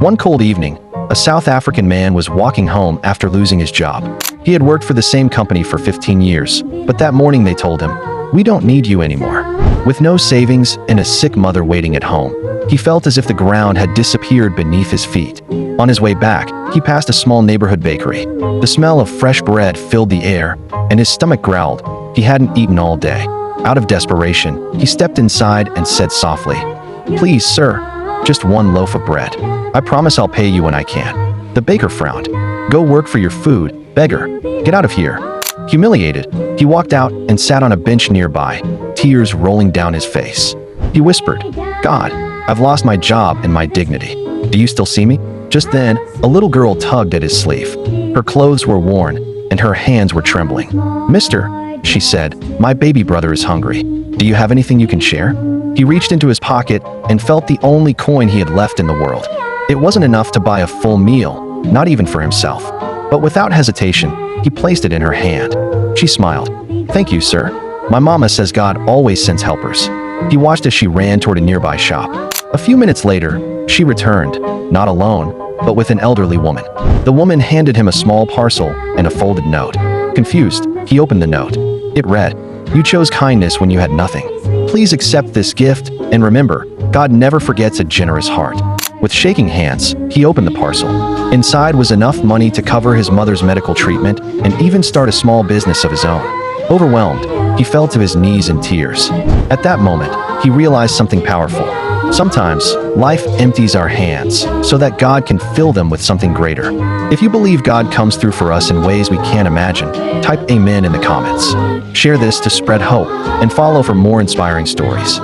One cold evening, a South African man was walking home after losing his job. He had worked for the same company for 15 years, but that morning they told him, "We don't need you anymore." With no savings and a sick mother waiting at home, he felt as if the ground had disappeared beneath his feet. On his way back, he passed a small neighborhood bakery. The smell of fresh bread filled the air, and his stomach growled. He hadn't eaten all day. Out of desperation, he stepped inside and said softly, "Please, sir, just one loaf of bread. I promise I'll pay you when I can." The baker frowned. "Go work for your food, beggar. Get out of here." Humiliated, he walked out and sat on a bench nearby, tears rolling down his face. He whispered, "God, I've lost my job and my dignity. Do you still see me?" Just then, a little girl tugged at his sleeve. Her clothes were worn, and her hands were trembling. "Mister," she said, "my baby brother is hungry. Do you have anything you can share?" He reached into his pocket and felt the only coin he had left in the world. It wasn't enough to buy a full meal, not even for himself. But without hesitation, he placed it in her hand. She smiled. "Thank you, sir. My mama says God always sends helpers." He watched as she ran toward a nearby shop. A few minutes later, she returned, not alone, but with an elderly woman. The woman handed him a small parcel and a folded note. Confused, he opened the note. It read, "You chose kindness when you had nothing. Please accept this gift, and remember, God never forgets a generous heart." With shaking hands, he opened the parcel. Inside was enough money to cover his mother's medical treatment and even start a small business of his own. Overwhelmed, he fell to his knees in tears. At that moment, he realized something powerful. Sometimes, life empties our hands so that God can fill them with something greater. If you believe God comes through for us in ways we can't imagine, type Amen in the comments. Share this to spread hope and follow for more inspiring stories.